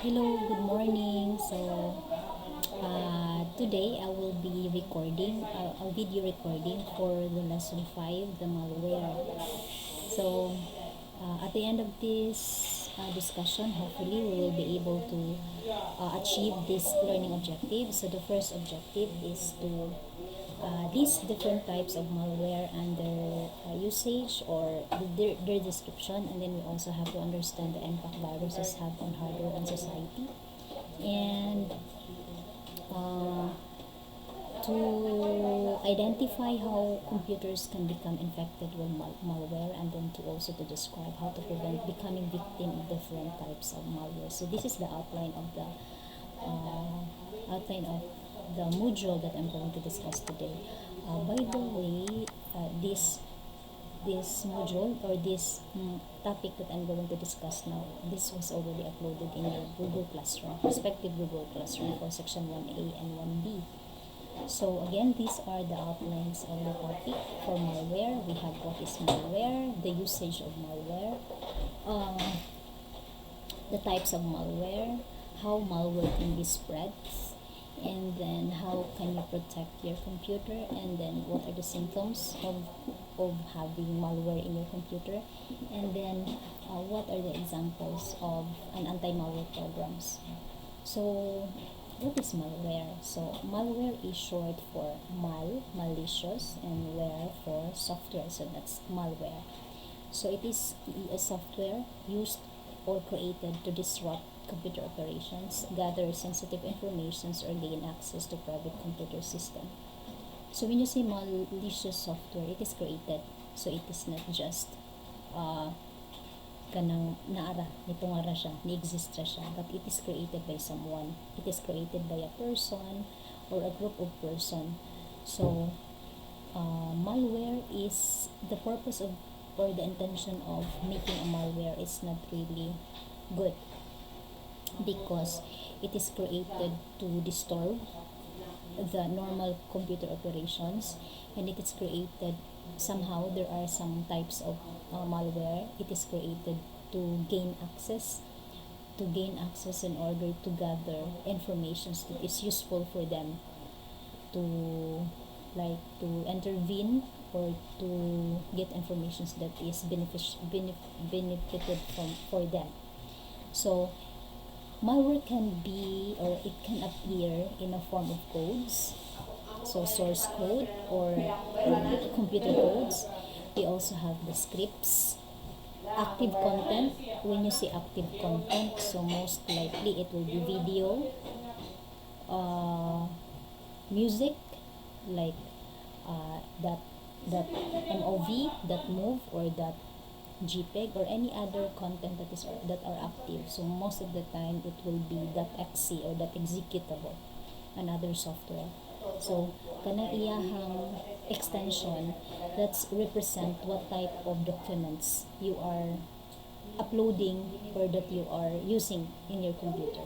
Hello, good morning. Today I will be recording a video recording for the lesson 5, the malware. So, at the end of this discussion, hopefully we will be able to achieve this learning objective. So, the first objective is to list different types of malware and their usage or their description, and then we also have to understand the impact viruses have on hardware and society, and uh, to identify how computers can become infected with malware, and then to also to describe how to prevent becoming victim of different types of malware. So this is the outline of the module that I'm going to discuss today. By the way, this module or this topic that I'm going to discuss now, this was already uploaded in your Google Classroom, respective Google Classroom for section 1A and 1B. So again, these are the outlines of the topic for malware. We have what is malware, the usage of malware, uh, the types of malware, how malware can be spread, and then how can you protect your computer, and then what are the symptoms of having malware in your computer, and then what are the examples of an anti-malware programs. So what is malware? So malware is short for malicious, and ware for software, so that's malware. So it is a software used or created to disrupt computer operations, gather sensitive information, or gain access to private computer system. So when you say malicious software, it is created. So it is not just uh, kanang naara, nitong ara siya, ni-exist siya, but it is created by someone. It is created by a person or a group of person. So malware is the purpose of or the intention of making a malware is not really good, because it is created to disturb the normal computer operations, and it is created somehow. There are some types of malware. It is created to gain access in order to gather information that is useful for them to, like, to intervene or to get information that is benefited from for them. So malware can be, or it can appear in a form of codes, so source code or computer codes. We also have the scripts, active content. When you say active content, so most likely it will be video, uh, music, like that MOV, that move, or that JPEG, or any other content that are active. So most of the time it will be .exe or .executable, another software. So kanang iyahang extension, that's represent what type of documents you are uploading or that you are using in your computer.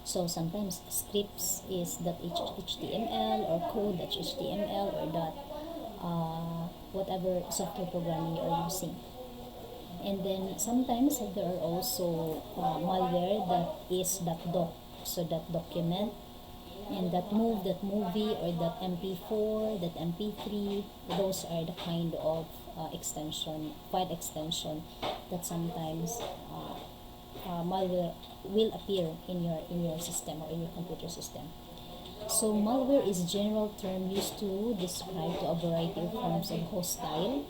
So sometimes scripts is .html or code.html or whatever software programming you are using. And then sometimes there are also malware that is .doc, so that document, and that move, that movie, or that MP4, that MP3. Those are the kind of file extension that sometimes malware will appear in your system or in your computer system. So malware is a general term used to describe a variety of forms of hostile,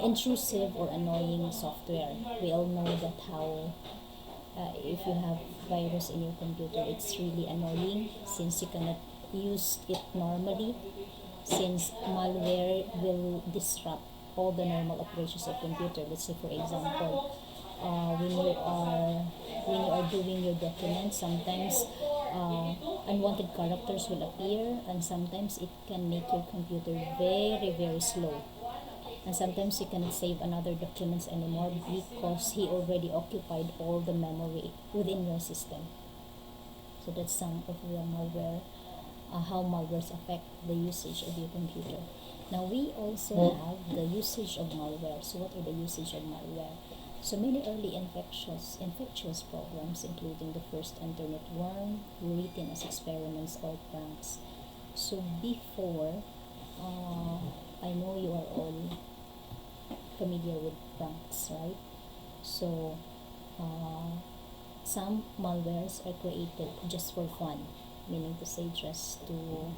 intrusive, or annoying software. We all know that how if you have virus in your computer, it's really annoying since you cannot use it normally, since malware will disrupt all the normal operations of computer. Let's say for example, when you are doing your documents, sometimes unwanted characters will appear, and sometimes it can make your computer very slow, and sometimes you cannot save another documents anymore because he already occupied all the memory within your system. So that's some of the malware, how malwares affect the usage of your computer. Now we also have the usage of malware. So what are the usage of malware? So many early infectious programs, including the first internet worm, were written as experiments or pranks. So before, uh, I know you are all familiar with pranks, right? So uh, some malwares are created just for fun, meaning to say just to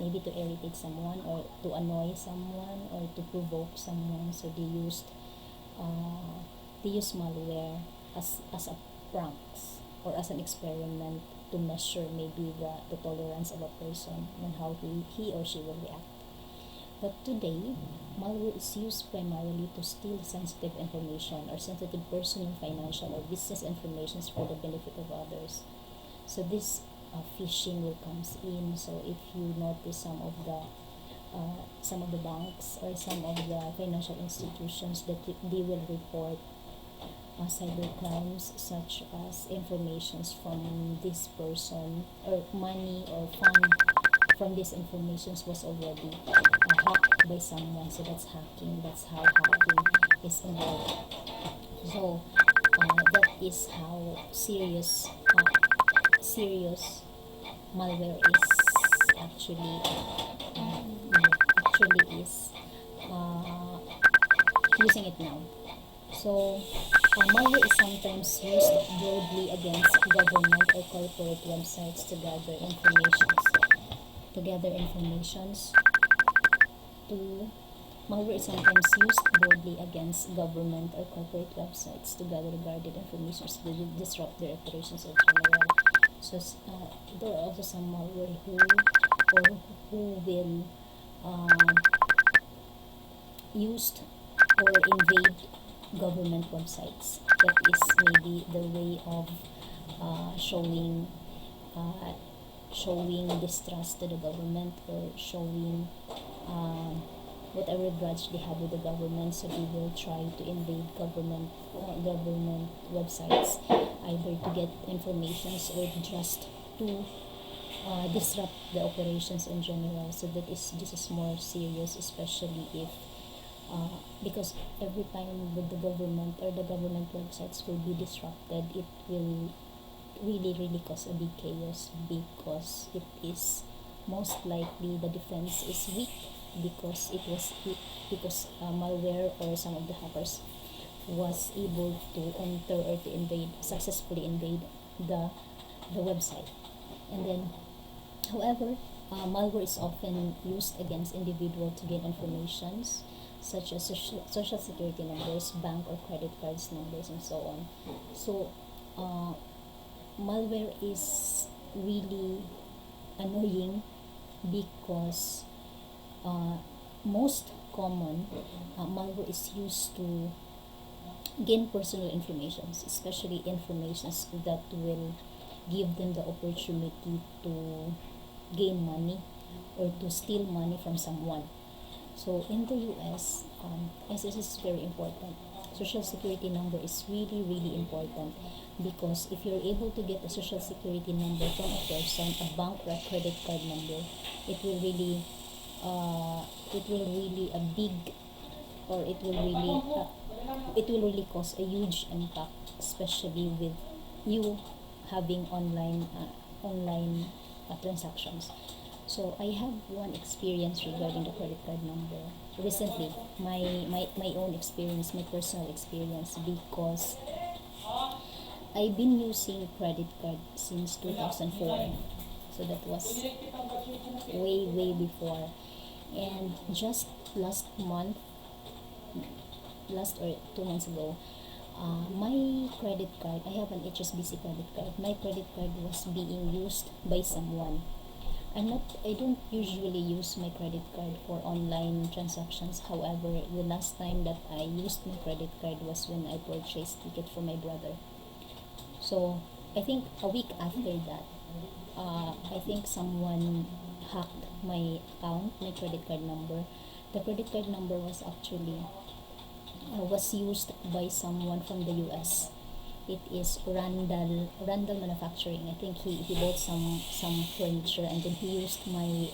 maybe to irritate someone or to annoy someone or to provoke someone. So uh, they use malware as a pranks or as an experiment to measure maybe the tolerance of a person and how he or she will react. But today, malware is used primarily to steal sensitive information or sensitive personal, financial, or business information for the benefit of others. So this phishing will comes in. So if you notice some of the banks or some of the financial institutions that they will report cyber crimes such as informations from this person or money or fund from these informations was already hacked by someone. So that's hacking. That's how hacking is involved. So that is how serious malware is actually is uh, using it now. So malware is sometimes used broadly against government or corporate websites to gather informations to Malware is sometimes used broadly against government or corporate websites to gather guarded information to disrupt their operations or general. So there are also some malware who will um, used or invade government websites. That is maybe the way of showing uh, showing distrust to the government or showing um, whatever grudge they have with the government. So they will try to invade government websites either to get informations or just to disrupt the operations in general. So this is more serious, especially if because every time that the government or the government websites will be disrupted, it will really cause a big chaos because it is most likely the defense is weak because because malware or some of the hackers was able to enter or to successfully invade the website. And then, however, malware is often used against individuals to gain informations such as social security numbers, bank or credit cards numbers, and so on. So, uh, malware is really annoying because uh, most common malware is used to gain personal information, especially informations that will give them the opportunity to gain money or to steal money from someone. So in the US, as this is very important, social security number is really important because if you're able to get a social security number from a person, a bank or a credit card number, it will really it will really a big or it will really cause a huge impact, especially with you having online transactions. So I have one experience regarding the credit card number recently. My own experience, my personal experience, because I've been using credit card since 2004. So that was way before. And just last month, last or 2 months ago, my credit card, I have an HSBC credit card. My credit card was being used by someone. I don't usually use my credit card for online transactions. However, the last time that I used my credit card was when I purchased ticket for my brother. So I think a week after that, I think someone hacked my account, my credit card number. The credit card number was used by someone from the US. It is Randall Manufacturing. I think he bought some furniture and then he used my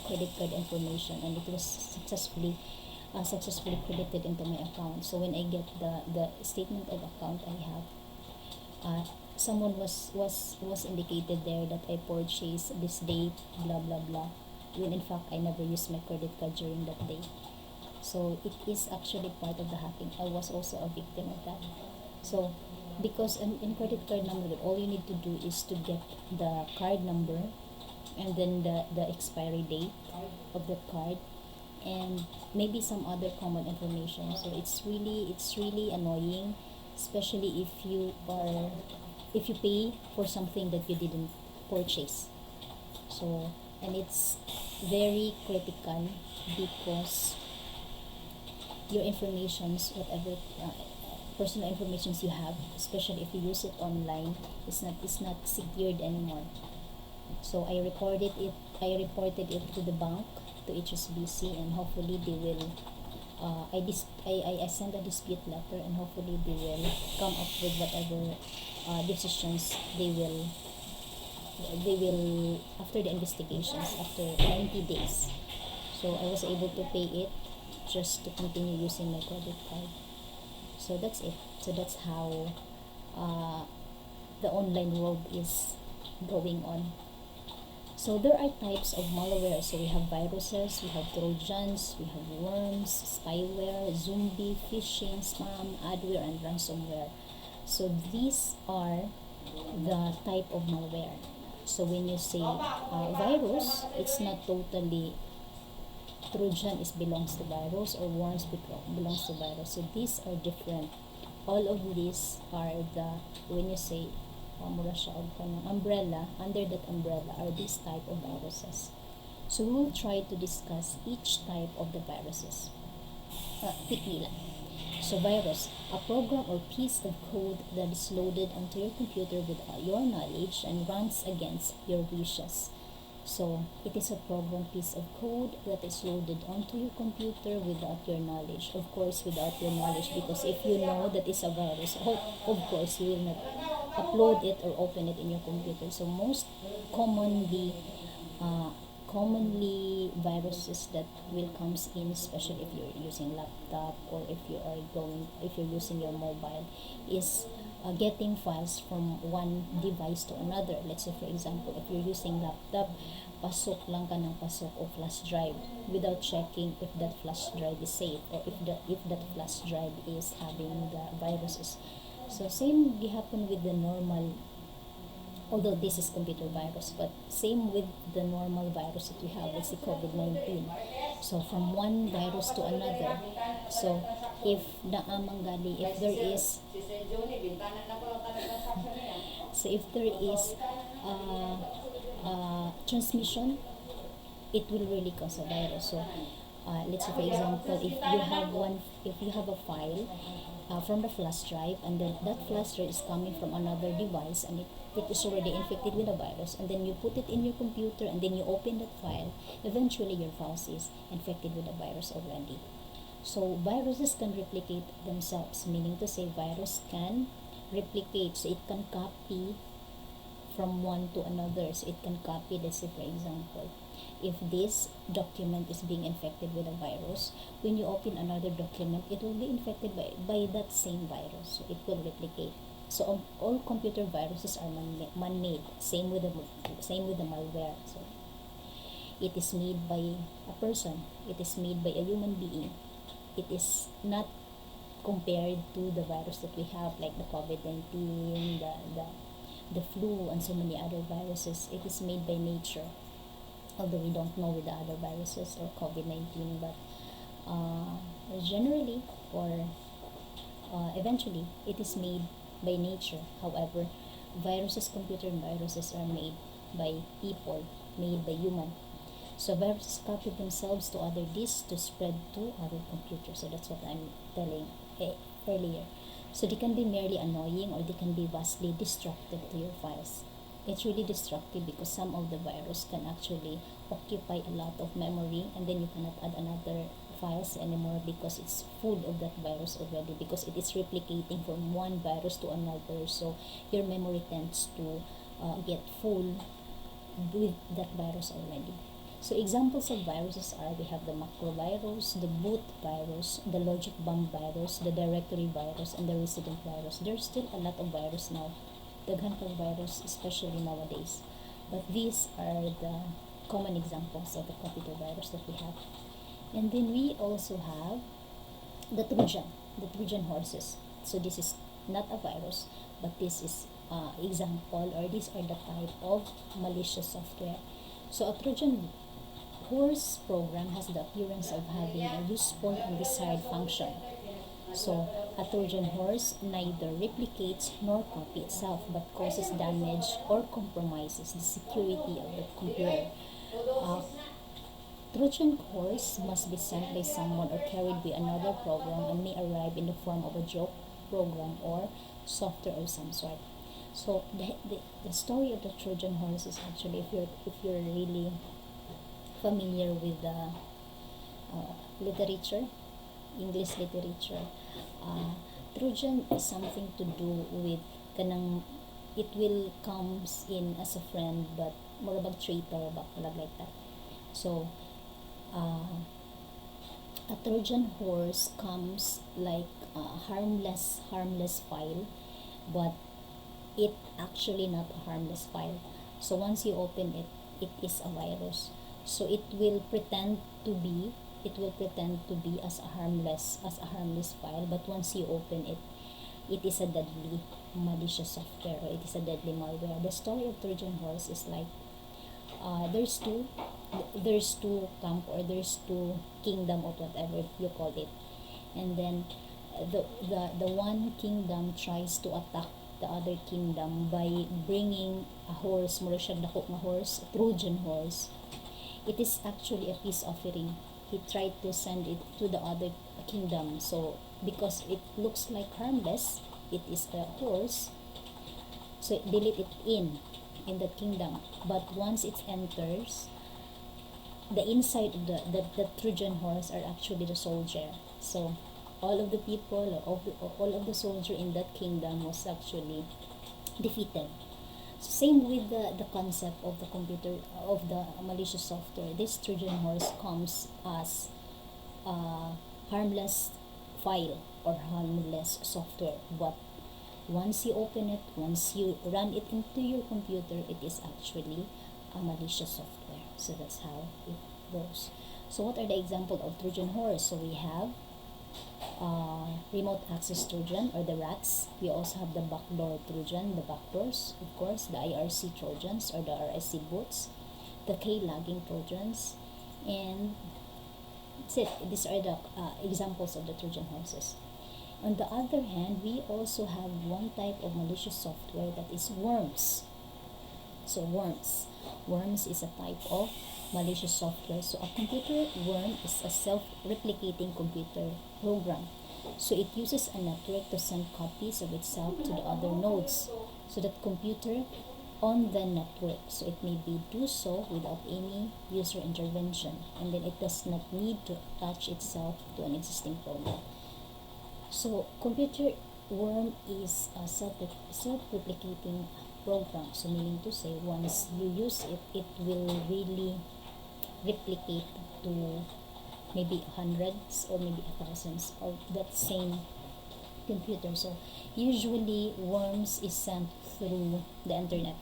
credit card information and it was successfully successfully credited into my account. So when I get the statement of account I have, someone was indicated there that I purchased this date, blah blah blah, when in fact I never used my credit card during that day. So it is actually part of the hacking. I was also a victim of that. So because in credit card number, all you need to do is to get the card number and then the expiry date of the card and maybe some other common information. So it's really annoying, especially if you pay for something that you didn't purchase. So, and it's very critical because your informations, whatever personal informations you have, especially if you use it online, is not secured anymore. So I reported it to the bank, to HSBC, and hopefully they will I send a dispute letter, and hopefully they will come up with whatever decisions they will after the investigations after 90 days. So I was able to pay it just to continue using my credit card. So that's it. So that's how uh, the online world is going on. So there are types of malware. So we have viruses, we have trojans, we have worms, spyware, zombie, phishing, spam, adware, and ransomware. So these are the type of malware. So when you say virus, it's not totally Trojan is belongs to virus or worms belongs to virus. So these are different. All of these are the, when you say mura siya og kanang umbrella, under that umbrella are these type of viruses. So we will try to discuss each type of the viruses. Quickly lang. So virus, a program or piece of code that is loaded onto your computer without your knowledge and runs against your wishes. So it is a program piece of code that is loaded onto your computer without your knowledge. Of course, without your knowledge, because if you know that it's a virus, of course you will not upload it or open it in your computer. So most commonly, uh, commonly viruses that will comes in, especially if you're using laptop or if you're using your mobile, is getting files from one device to another. Let's say for example, if you're using laptop, pasok lang ka ng pasok o flash drive without checking if that flash drive is safe or if that flash drive is having the viruses. So same happen with the normal, although this is computer virus, but same with the normal virus that we have, let's say COVID-19. So from one virus to another. So if naamanggali, if there is so if there is transmission, it will really cause a virus. So let's say for example, if you have a file from the flash drive, and then that flash drive is coming from another device, and it is already infected with a virus, and then you put it in your computer and then you open that file, eventually your files is infected with a virus already. So viruses can replicate themselves, meaning to say virus can replicate, so it can copy from one to another. So it can copy, let's say for example, if this document is being infected with a virus, when you open another document, it will be infected by that same virus. So it will replicate. So all computer viruses are man-made. Same with the malware. So it is made by a person. It is made by a human being. It is not compared to the virus that we have, like the COVID-19, the flu, and so many other viruses. It is made by nature. Although we don't know with the other viruses or COVID-19, but generally or eventually it is made by nature. However, computer viruses are made by people, made by human. So viruses copy themselves to other disks to spread to other computers. So that's what I'm telling earlier. So they can be merely annoying or they can be vastly destructive to your files. It's really destructive because some of the virus can actually occupy a lot of memory, and then you cannot add another files anymore because it's full of that virus already, because it is replicating from one virus to another. So your memory tends to get full with that virus already. So examples of viruses are, we have the macrovirus, the boot virus, the logic bomb virus, the directory virus, and the resident virus. There's still a lot of virus now, daghan kang virus, especially nowadays. But these are the common examples of the computer virus that we have. And then we also have the Trojan horses. So this is not a virus, but this is example, or these are the type of malicious software. So a Trojan horse program has the appearance of having a useful and desired function. So a Trojan horse neither replicates nor copies itself, but causes damage or compromises the security of the computer. Uh, Trojan horse must be sent by someone or carried by another program, and may arrive in the form of a joke program or software of some sort. So the story of the Trojan horse is actually, if you're really familiar with the literature, English literature, Trojan is something to do with kanang, it will comes in as a friend, but more about traitor, like that. So a Trojan horse comes like a harmless file, but it actually not a harmless file. So once you open it, it is a virus. So it will pretend to be as a harmless file, but once you open it, it is a deadly malicious software, or it is a deadly malware. The story of Trojan horse is like, there's two camp, or there's two kingdom, or whatever you call it, and then the one kingdom tries to attack the other kingdom by bringing a horse, mura siya dako nga horse, Trojan horse. It is actually a peace offering. He tried to send it to the other kingdom. So because it looks like harmless, it is a horse, so delete it in that kingdom. But once it enters, the inside of the Trojan horse are actually the soldier. So all of the people, or all of the soldier in that kingdom was actually defeated. So same with the concept of the computer, of the malicious software. This Trojan horse comes as a harmless file or harmless software, but once you open it, once you run it into your computer, it is actually a malicious software. So that's how it goes. So what are the example of Trojan horse? So we have remote access Trojan, or the rats. We also have the backdoor Trojan, the backdoors, of course, the IRC Trojans, or the RSC boots, the K-lagging Trojans, and that's it. These are the examples of the Trojan horses. On the other hand, we also have one type of malicious software, that is worms. So worms is a type of malicious software. So a computer worm is a self-replicating computer program. So it uses a network to send copies of itself to the other nodes, so that computer on the network. So it may be do so without any user intervention, and then it does not need to attach itself to an existing program. So computer worm is a self-replicating program. So meaning to say, once you use it, it will really replicate to maybe hundreds or maybe thousands of that same computer. So usually worms is sent through the internet.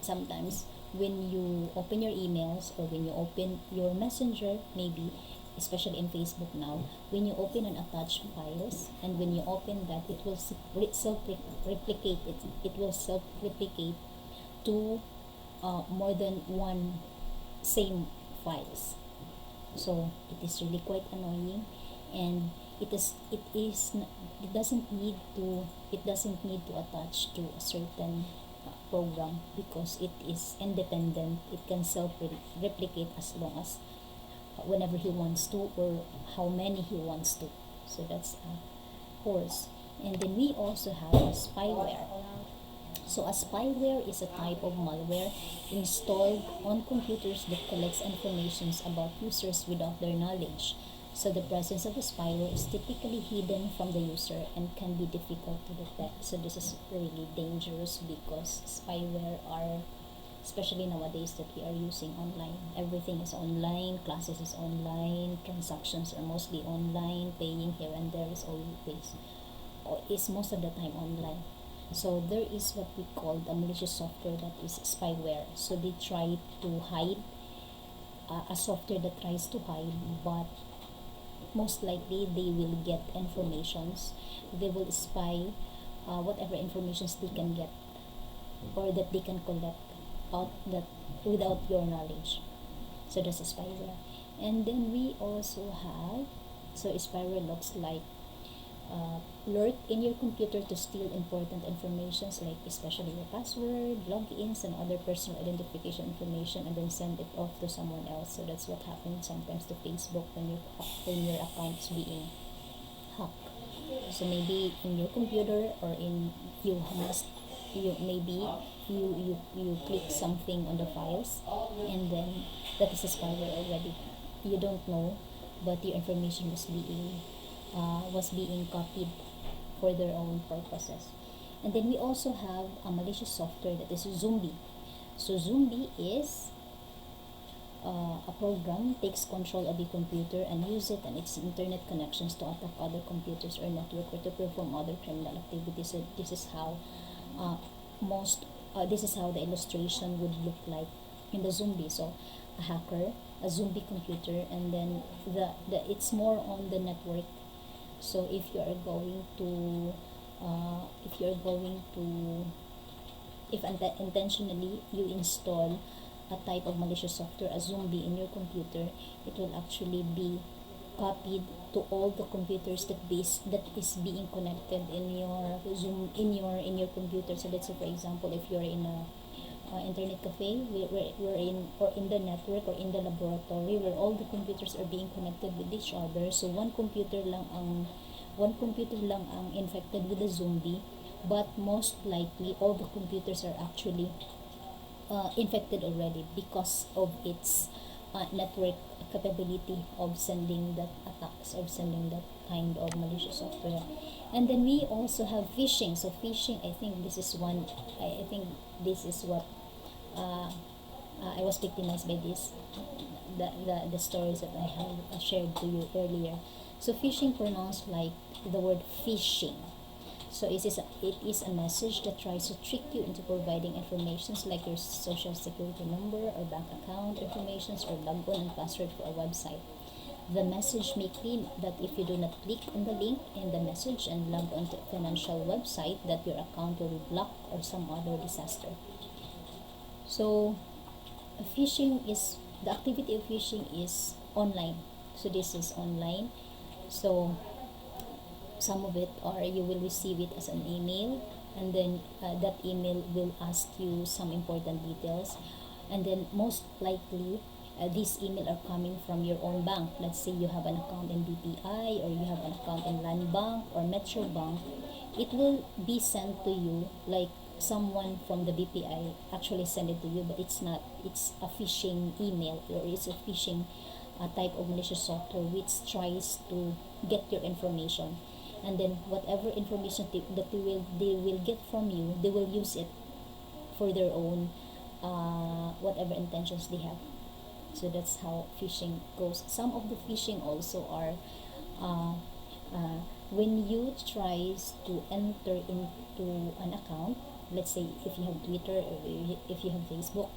Sometimes when you open your emails, or when you open your messenger, maybe especially in Facebook now, when you open and attach files, and when you open that, it will self-replicate. It will self-replicate to more than one same files. So it is really quite annoying, and it doesn't need to attach to a certain program, because it is independent. It can self-replicate as long as whenever he wants to, or how many he wants to. So that's a horse. And then we also have spyware. So a spyware is a type of malware installed on computers that collects information about users without their knowledge. So the presence of a spyware is typically hidden from the user and can be difficult to detect. So this is really dangerous, because spyware are especially nowadays that we are using online. Everything is online, classes is online, transactions are mostly online, paying here and there is always, or is most of the time online. So there is what we call the malicious software, that is spyware. So they try to hide, a software that tries to hide, but most likely they will get informations. They will spy whatever informations they can get or that they can collect out that without your knowledge. So that's a spyware. And then we also have, so spyware looks like lurk in your computer to steal important informations, like especially your password, logins, and other personal identification information, and then send it off to someone else. So that's what happens sometimes to Facebook when your account is being hacked. So maybe in your computer, or in you must you maybe you click something on the files, and then that is a spyware already. You don't know, but your information was being copied for their own purposes. And then we also have a malicious software that is Zombie. So Zombie is a program takes control of the computer and use it and its internet connections to attack other computers or network, or to perform other criminal activities. So this is how most this is how the illustration would look like in the Zombie. So a hacker, a zombie computer, and then the it's more on the network. So if you are going to if you are going to if intentionally you install a type of malicious software, a Zombie, in your computer, it will actually be copied to all the computers that is being connected in your Zoom in your computer. So let's say, for example, if you're in a internet cafe, we're in, or in the network, or in the laboratory, where all the computers are being connected with each other. So one computer lang ang infected with the Zombie, but most likely all the computers are actually infected already because of its network capability of sending that attacks, of sending that kind of malicious software. And then we also have phishing. So phishing, I think this is one. I think this is what I was victimized by this. The stories that I have shared to you earlier. So phishing, pronounced like the word fishing. So it is a message that tries to trick you into providing informations like your social security number or bank account informations, or logon and password for a website. The message may claim that if you do not click on the link in the message and log on to a financial website, that your account will be blocked, or some other disaster. So the activity of phishing is online. So this is online. So some of it, or you will receive it as an email, and then that email will ask you some important details, and then most likely these email are coming from your own bank. Let's say you have an account in BPI, or you have an account in Land Bank or Metro Bank. It will be sent to you like someone from the BPI actually send it to you, but it's not. It's a phishing email, or it's a phishing type of malicious software which tries to get your information, and then whatever information that they will get from you, they will use it for their own whatever intentions they have. So that's how phishing goes. Some of the phishing also are when you tries to enter into an account. Let's say if you have Twitter, or if you have Facebook,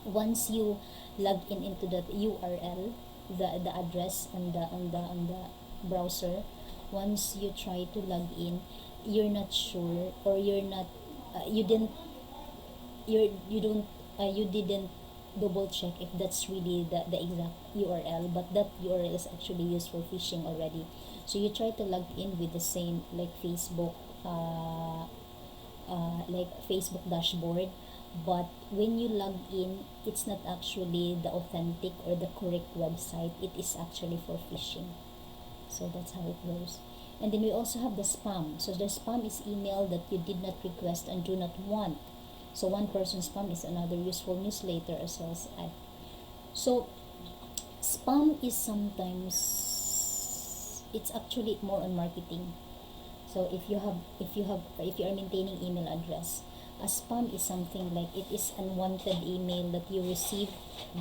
once you log in into that URL, the address on the browser, once you try to log in, you're not sure, or you're not you didn't you didn't double check if that's really the exact URL, but that URL is actually used for phishing already. So you try to log in with the same, like Facebook dashboard, but when you log in, it's not actually the authentic or the correct website. It is actually for phishing. So that's how it goes. And then we also have the spam. So the spam is email that you did not request and do not want. So one person spam is another useful newsletter as well as ad. So spam is sometimes, it's actually more on marketing. So if you are maintaining email address, A spam is something like it is unwanted email that you receive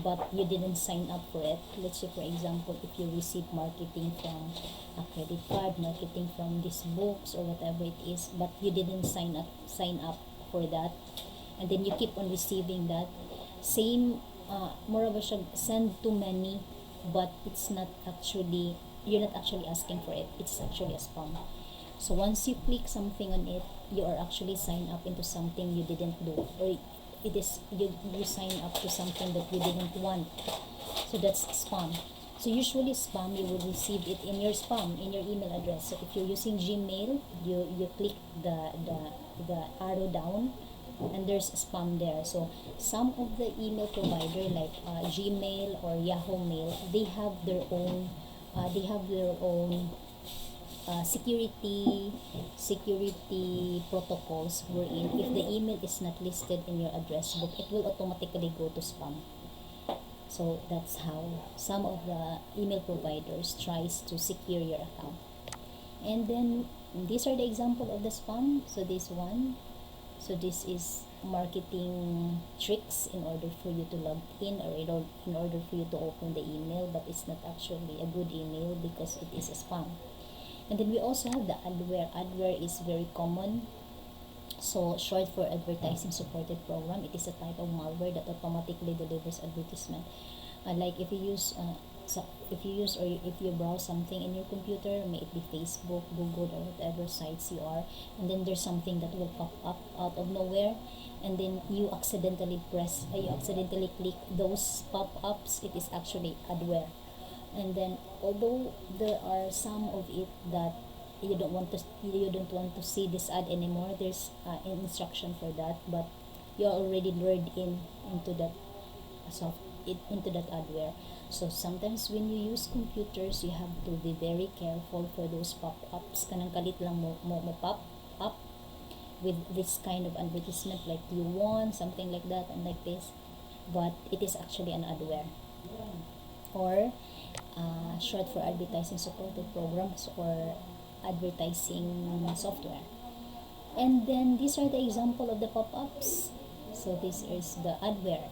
but you didn't sign up for it. Let's say for example, if you receive marketing from a credit card, marketing from these books or whatever it is, but you didn't sign up for that, and then you keep on receiving that same more of a send too many, but it's not actually, you're not actually asking for it, it's actually a spam. So once you click something on it, you are actually signed up into something you didn't do, or it is you sign up to something that you didn't want. So that's spam. So usually spam, you will receive it in your spam, in your email address. So if you're using Gmail, you click the arrow down, and there's spam there. So some of the email provider like Gmail or Yahoo Mail, they have their own security protocols, wherein if the email is not listed in your address book, it will automatically go to spam. So that's how some of the email providers tries to secure your account. And then these are the example of the spam. So this is marketing tricks in order for you to log in, or in order for you to open the email, but it's not actually a good email because it is a spam. And then we also have the adware. Adware is very common. So short for advertising supported program. It is a type of malware that automatically delivers advertisement. Like if you use or if you browse something in your computer, may it be Facebook, Google, or whatever sites you are, and then there's something that will pop up out of nowhere, and then you accidentally click those pop-ups, it is actually adware. And then although there are some of it that you don't want to see this ad anymore, there's an instruction for that, but you're already lured into that into that adware. So sometimes when you use computers, you have to be very careful for those pop-ups. Kanang kalit lang mo pop up with this kind of advertisement like you won something like that and like this, but it is actually an adware, or short for advertising supported programs or advertising software. And then these are the example of the pop-ups. So this is the adware.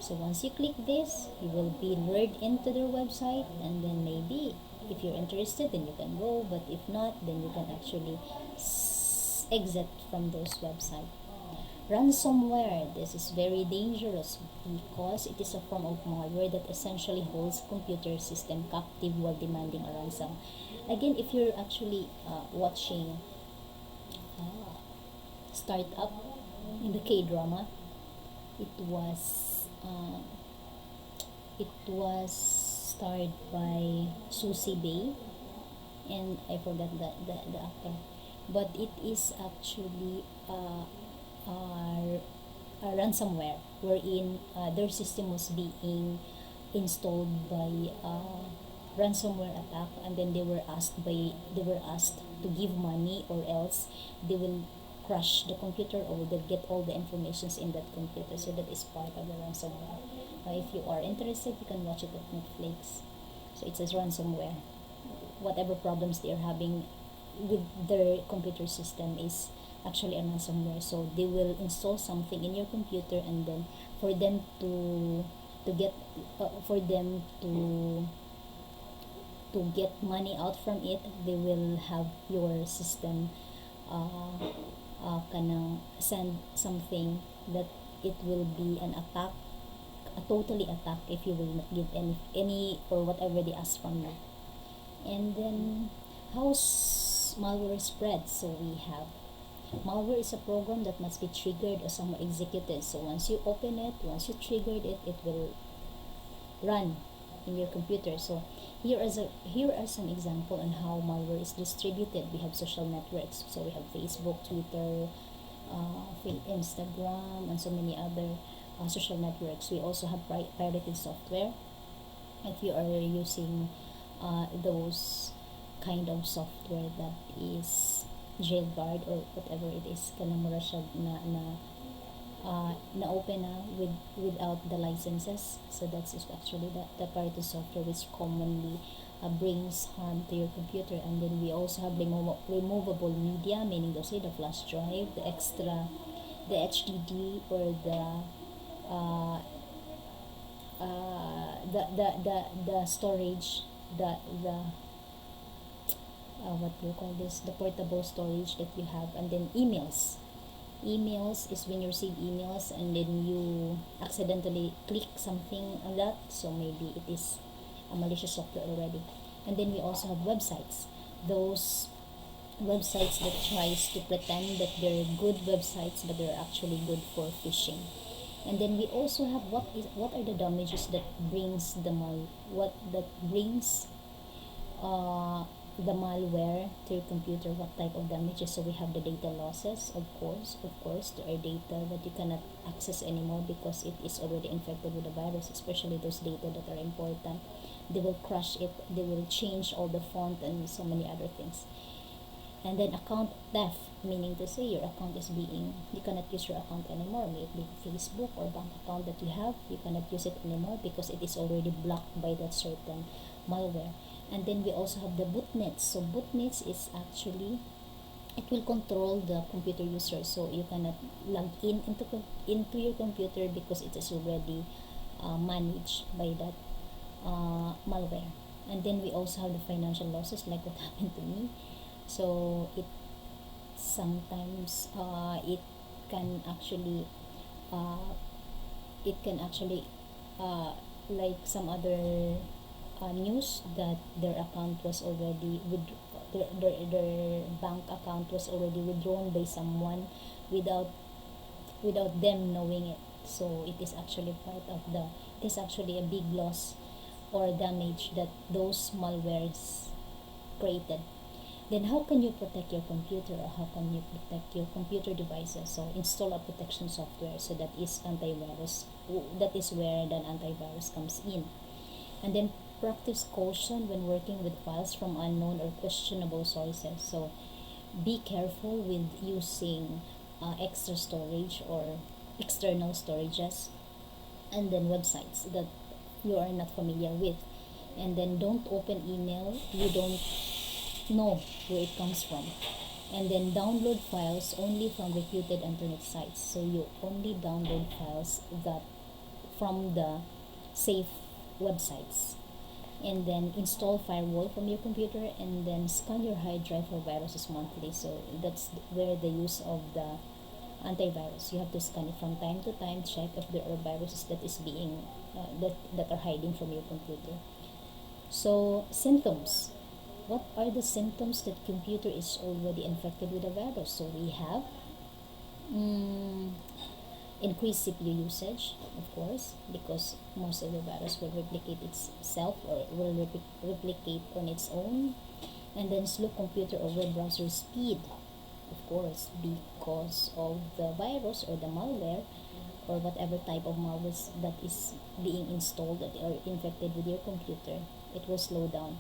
So once you click this, you will be lured into their website, and then maybe if you're interested, then you can go, but if not, then you can actually exit from those websites. Ransomware, this is very dangerous because it is a form of malware that essentially holds computer system captive while demanding a ransom. Again, if you're actually watching Startup in the K-drama, it was starred by Susie Bay, and I forgot the actor, but it is actually a ransomware wherein their system was being installed by ransomware attack, and then they were asked to give money, or else they will crash the computer, or they'll get all the informations in that computer. So that is part of the ransomware. If you are interested, you can watch it at Netflix. So it says ransomware. Whatever problems they are having with their computer system is actually a ransomware. So they will install something in your computer, and then for them to get money out from it, they will have your system kanang send something that it will be an attack, a totally attack, if you will not give any or whatever they ask from you. And then how's malware spread? So we have malware is a program that must be triggered or somehow executed. So once you open it, once you triggered it, it will run in your computer. So here are some example on how malware is distributed. We have social networks. So we have Facebook, Twitter, Instagram, and so many other social networks. We also have pirated software. If you are using those kind of software that is jailbird or whatever it is, kanang mura siya na open na without the licenses. So that's actually the pirated software which commonly brings harm to your computer. And then we also have removable media, meaning those the flash drive, the the HDD or uh, the storage, the what do you call this, the portable storage that you have. And then emails is when you receive emails and then you accidentally click something on that, so maybe it is a malicious software already. And then we also have websites, those websites that tries to pretend that they're good websites but they're actually good for phishing. And then we also have what are the damages that brings uh, the malware to your computer, what type of damages. So we have the data losses, of course there are data that you cannot access anymore because it is already infected with the virus, especially those data that are important. They will crush it, they will change all the font and so many other things. And then account theft, meaning to say your account is being, you cannot use your account anymore, may it be Facebook or bank account that you have, you cannot use it anymore because it is already blocked by that certain malware. And then we also have the botnets. So botnets is actually, it will control the computer user, so you cannot log into your computer because it is already managed by that malware. And then we also have the financial losses, like what happened to me. So it sometimes can actually uh, it can actually uh, like some other news that their account was already their bank account was already withdrawn by someone without them knowing it. So it is actually part of the, it is actually a big loss or damage that those malwares created. Then how can you protect your computer, or how can you protect your computer devices? So install a protection software. So that is antivirus. That is where the antivirus comes in. And then practice caution when working with files from unknown or questionable sources. So be careful with using extra storage or external storages, and then websites that you are not familiar with. And then don't open email you don't know where it comes from. And then download files only from reputed internet sites. So you only download files that from the safe websites. And then install firewall from your computer, and then scan your hard drive for viruses monthly. So that's where the use of the antivirus, you have to scan it from time to time, check if there are viruses that is being that are hiding from your computer. So symptoms, what are the symptoms that computer is already infected with a virus? So we have increased CPU usage, of course, because most of the virus will replicate itself or will replicate on its own. And then slow computer or web browser speed, of course, because of the virus or the malware or whatever type of malware that is being installed that are infected with your computer, it will slow down.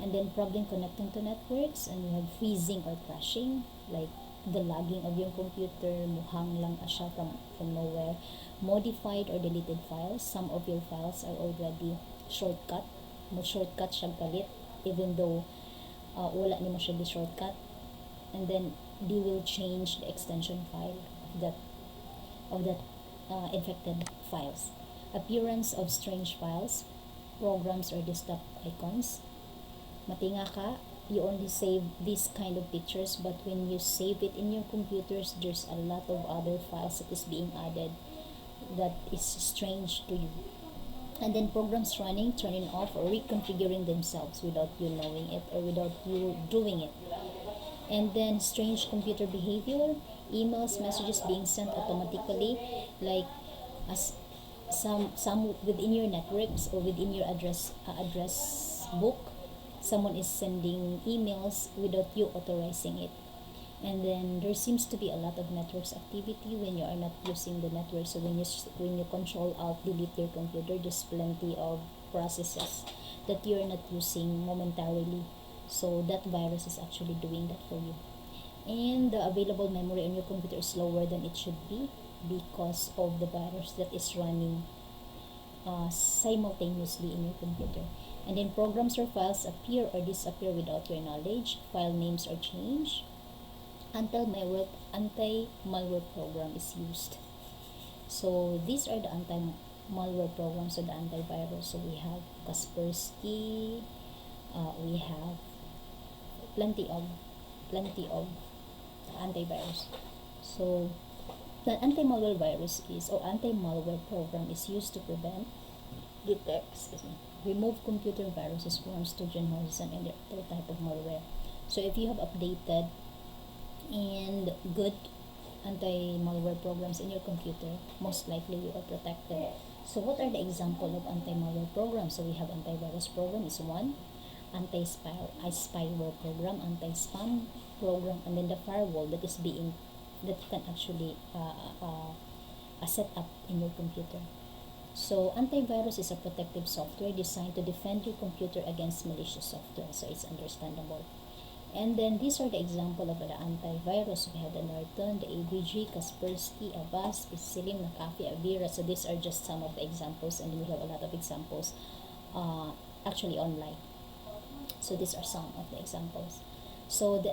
And then problem connecting to networks, and you have freezing or crashing, like the lagging of your computer, muhang lang siya from nowhere. Modified or deleted files, some of your files are already shortcut siya galit, even though wala ni mo siya di shortcut. And then they will change the extension file of that infected files. Appearance of strange files, programs or desktop icons. Matinga ka, you only save this kind of pictures, but when you save it in your computers, there's a lot of other files that is being added that is strange to you. And then programs running, turning off or reconfiguring themselves without you knowing it or without you doing it. And then strange computer behavior, emails, messages being sent automatically, like as some within your networks or within your address book, someone is sending emails without you authorizing it. And then there seems to be a lot of networks activity when you are not using the network. So when you control alt delete your computer, there's plenty of processes that you're not using momentarily, so that virus is actually doing that for you. And the available memory on your computer is lower than it should be because of the virus that is running simultaneously in your computer. And then programs or files appear or disappear without your knowledge. File names are changed. anti-malware program is used. So these are the anti-malware programs or the antivirus. So we have Kaspersky, we have plenty of antivirus. So the anti-malware virus is, or anti-malware program is used to prevent, detect, remove computer viruses, worms, Trojan horses, and any other type of malware. So if you have updated and good anti-malware programs in your computer, most likely you are protected. So what are the example of anti-malware programs? So we have antivirus program is one, Spyro program, anti-spam program, and then the firewall that you can actually set up in your computer. So antivirus is a protective software designed to defend your computer against malicious software. So it's understandable. And then these are the example of the antivirus. We have the Norton, the ABG, Kaspersky, Avast, Pisilim, McAfee, Avira. So these are just some of the examples, and we have a lot of examples actually online. So these are some of the examples. So the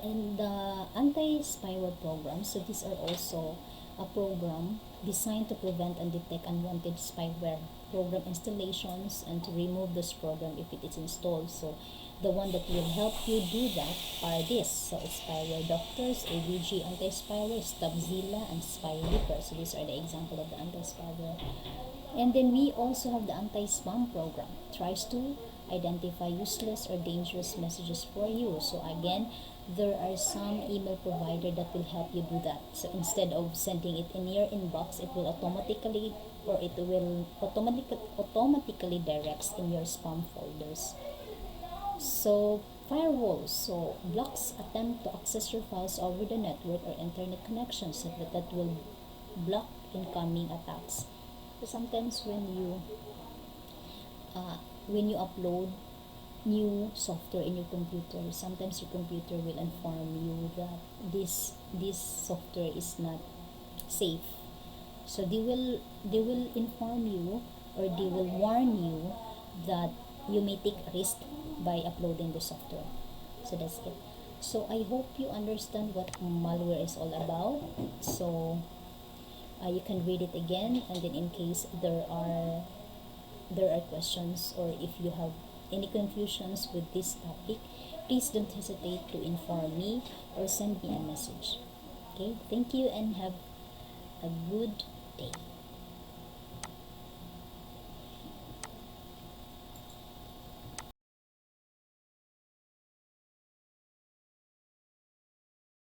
anti-spyware program, so these are also a program designed to prevent and detect unwanted spyware program installations and to remove this program if it is installed. So the one that will help you do that are this. So Spyware Doctors, AVG Anti-Spyware, Stabzilla, and Spyreaper. So these are the example of the anti-spyware. And then we also have the anti-spam program. Tries to identify useless or dangerous messages for you. So again, there are some email provider that will help you do that. So instead of sending it in your inbox, it will automatically directs in your spam folders. So firewalls, so blocks attempt to access your files over the network or internet connections, so that will block incoming attacks. So sometimes when you upload new software in your computer, sometimes your computer will inform you that this software is not safe. So they will inform you, or they will warn you that you may take a risk by uploading the software. So that's it. So I hope you understand what malware is all about. So you can read it again, and then in case there are questions, or if you have any confusions with this topic, please don't hesitate to inform me or send me a message. Okay, thank you and have a good day.